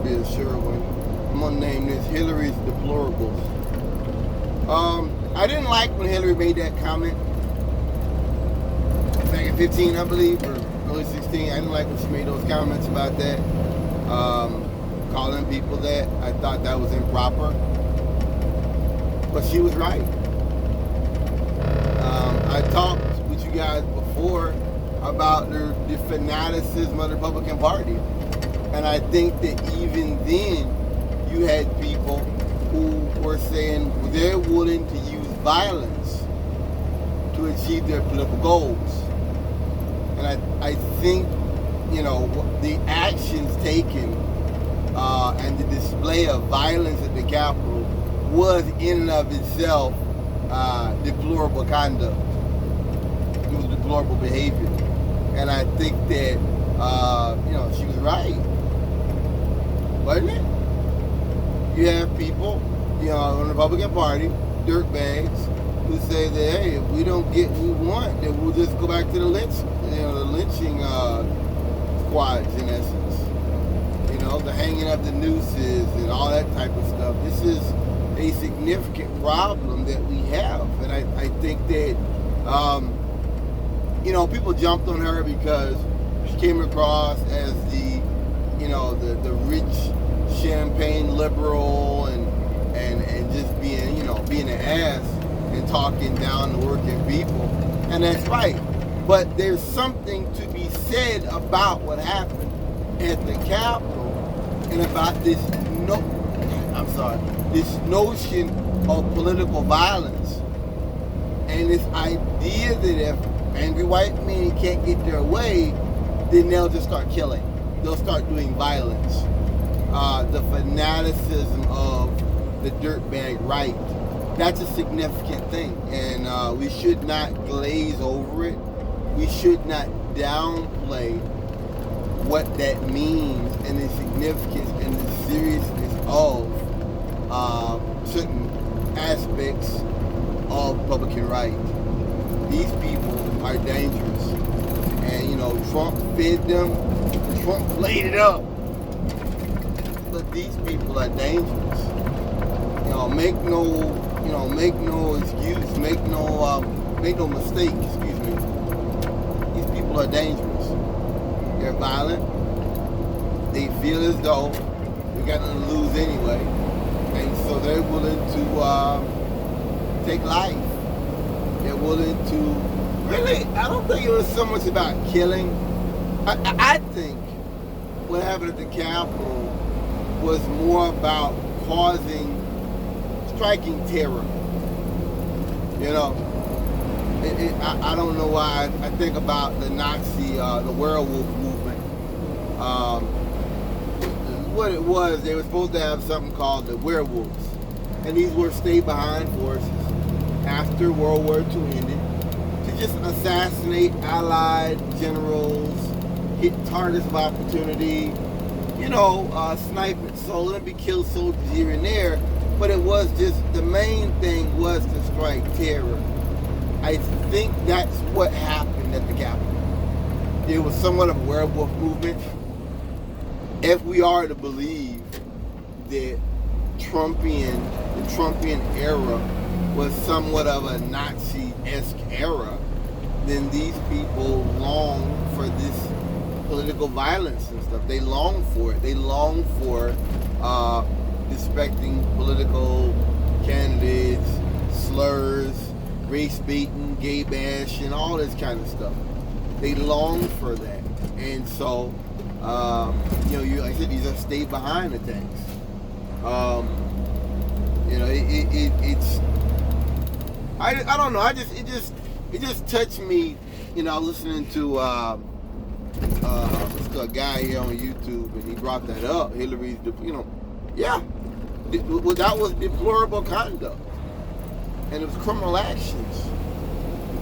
be a sure one. I'm gonna name this Hillary's deplorables. I didn't like when Hillary made that comment back in 15, I believe, or early 16. I didn't like when she made those comments about that, calling people that. I thought that was improper, but she was right. I talked with you guys before about the fanaticism of the Republican Party, and I think that even then you had people who were saying they're willing to use violence to achieve their political goals. And I think, the actions taken and the display of violence at the Capitol was in and of itself deplorable conduct. It was deplorable behavior. And I think that, she was right. Wasn't it? You have people, in the Republican Party, dirtbags, who say that, hey, if we don't get what we want, then we'll just go back to the lynching squads, in essence. The hanging of the nooses and all that type of stuff. This is a significant problem that we have. And I think that, people jumped on her because she came across as the rich champagne liberal and just being an ass and talking down to working people, and that's right. But there's something to be said about what happened at the Capitol and about this notion of political violence and this idea that if angry white men can't get their way, then they'll just start killing. They'll start doing violence. The fanaticism of the dirtbag right. That's a significant thing, and we should not glaze over it. We should not downplay what that means and the significance and the seriousness of certain aspects of Republican right. These people are dangerous, and Trump fed them. Trump played it up. But these people are dangerous. Make no excuse, make no mistake, excuse me. These people are dangerous. They're violent. They feel as though they got nothing to lose anyway. And so they're willing to take life. They're willing to, really, I don't think it was so much about killing. I think what happened at the Capitol was more about striking terror. I don't know why I think about the Nazi, the werewolf movement. What it was, they were supposed to have something called the werewolves. And these were stay-behind forces after World War II ended to just assassinate Allied generals, hit targets of opportunity, snipe it, so let me kill soldiers here and there. But it was just, the main thing was to strike terror. I think that's what happened at the Capitol. It was somewhat of a werewolf movement. If we are to believe that the Trumpian era was somewhat of a Nazi-esque era, then these people long for this political violence and stuff. They long for it. They long for disrespecting political candidates, slurs, race baiting, gay bashing, all this kind of stuff. They long for that. And so, like I said, these are stay behind attacks. It's I don't know. It just touched me. Listening to a guy here on YouTube, and he brought that up. Hillary's, that was deplorable conduct, and it was criminal actions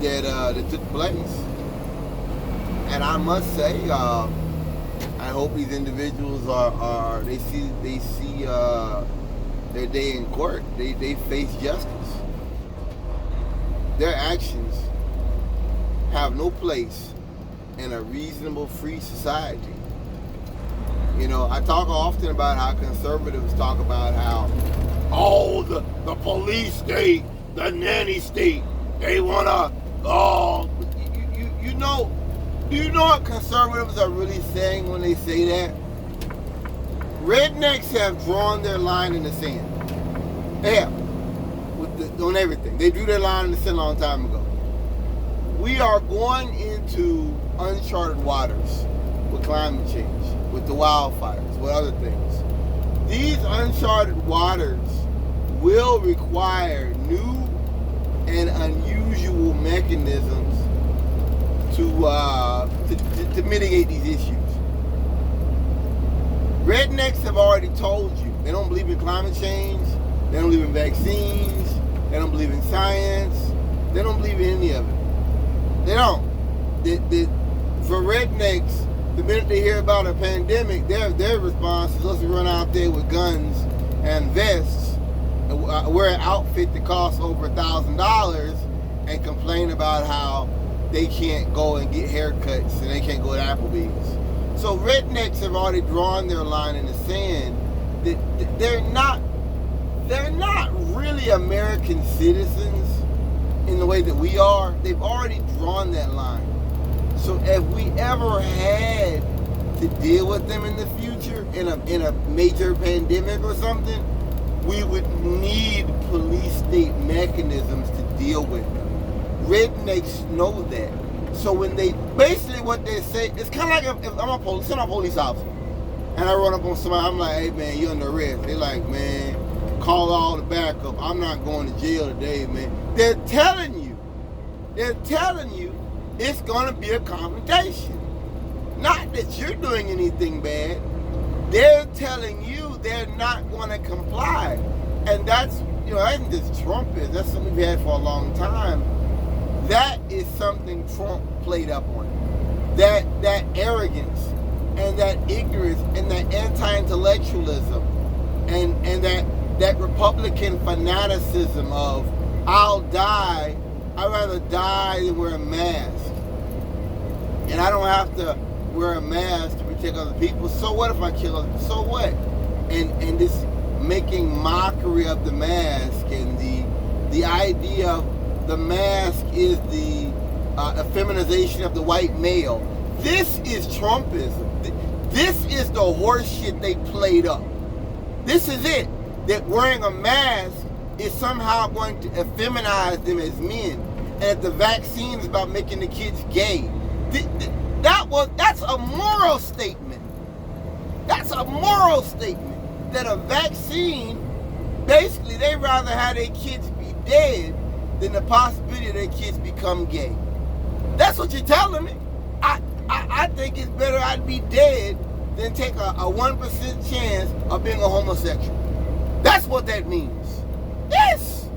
that took place. And I must say, I hope these individuals they see their day in court. They face justice. Their actions have no place in a reasonable, free society. You know, I talk often about how conservatives talk about how, oh, the police state, the nanny state, they want to, oh, you know, do you know what conservatives are really saying when they say that? Rednecks have drawn their line in the sand. They have. On everything. They drew their line in the sand a long time ago. We are going into uncharted waters with climate change, with the wildfires, with other things. These uncharted waters will require new and unusual mechanisms to mitigate these issues. Rednecks have already told you they don't believe in climate change, they don't believe in vaccines, they don't believe in science, they don't believe in any of it. They don't. For rednecks, the minute they hear about a pandemic, their response is let's run out there with guns and vests, wear an outfit that costs over $1,000, and complain about how they can't go and get haircuts and they can't go to Applebee's. So rednecks have already drawn their line in the sand. They're not really American citizens in the way that we are. They've already drawn that line. So if we ever had to deal with them in the future in a major pandemic or something, we would need police state mechanisms to deal with them. Rednecks know that. So when they, basically what they say, it's kind of like if I'm a police officer and I run up on somebody, I'm like, hey man, you're under arrest. They're like, man, call all the backup. I'm not going to jail today, man. They're telling you it's going to be a confrontation. Not that you're doing anything bad. They're telling you they're not going to comply. And that's, that isn't just Trump is. That's something we've had for a long time. That is something Trump played up on. That arrogance and that ignorance and that anti-intellectualism and that Republican fanaticism of I'd rather die than wear a mask. And I don't have to wear a mask to protect other people. So what if I kill other people? So what? And this making mockery of the mask and the idea of the mask is the effeminization of the white male. This is Trumpism. This is the horse shit they played up. This is it. That wearing a mask is somehow going to effeminize them as men. And that the vaccine is about making the kids gay. That's a moral statement. That's a moral statement. That a vaccine, basically, they'd rather have their kids be dead than the possibility that their kids become gay. That's what you're telling me. I think it's better I'd be dead than take a 1% chance of being a homosexual. That's what that means. Yes!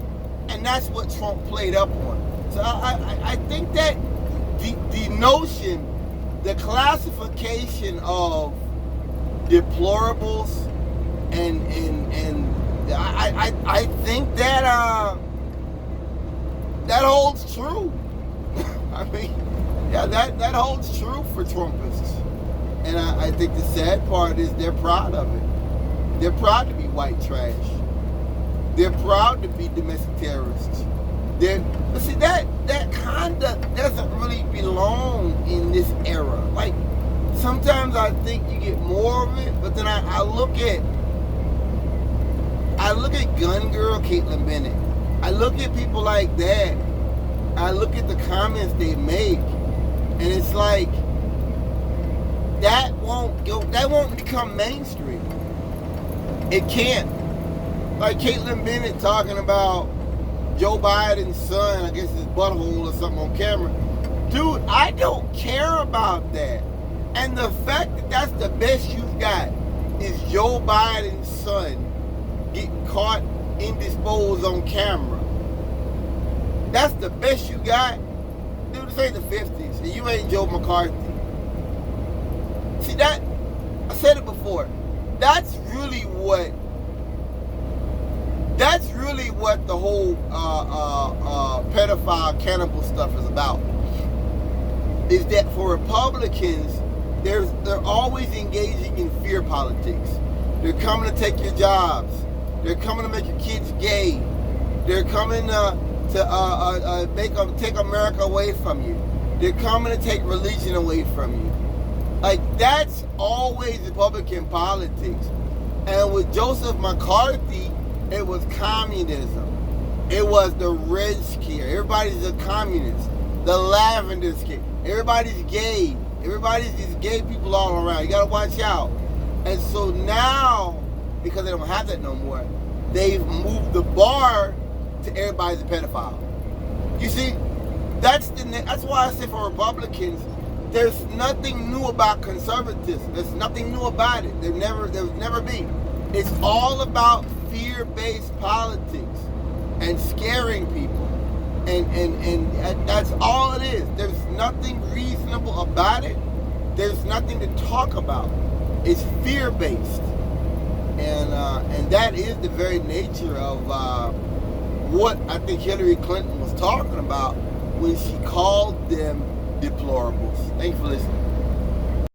And that's what Trump played up on. So I think that the notion, the classification of deplorables and I think that that holds true. I mean, yeah, that holds true for Trumpists. And I think the sad part is they're proud of it. They're proud to be white trash. They're proud to be domestic terrorists. But see, that conduct doesn't really belong in this era. Like, sometimes I think you get more of it, but then I look at gun girl Caitlin Bennett. I look at people like that. I look at the comments they make, and it's like that won't become mainstream. It can't. Like Caitlin Bennett talking about Joe Biden's son, I guess his butthole or something on camera. Dude, I don't care about that. And the fact that that's the best you've got is Joe Biden's son getting caught indisposed on camera. That's the best you got? Dude, this ain't the 50s, and you ain't Joe McCarthy. See that? I said it before. That's really what the whole pedophile cannibal stuff is about. Is that for Republicans, They're always engaging in fear politics. They're coming to take your jobs. They're coming to make your kids gay. They're coming to take America away from you. They're coming to take religion away from you. Like, that's always Republican politics. And with Joseph McCarthy, it was communism. It was the Red Scare. Everybody's a communist. The Lavender Scare. Everybody's gay. Everybody's these gay people all around. You gotta watch out. And so now, because they don't have that no more, they've moved the bar to everybody's a pedophile. You see, that's why I say for Republicans, there's nothing new about conservatism. There's nothing new about it. There'll never be. It's all about fear-based politics and scaring people. And that's all it is. There's nothing reasonable about it. There's nothing to talk about. It's fear-based. And that is the very nature of what I think Hillary Clinton was talking about when she called them deplorables. Thank you for listening.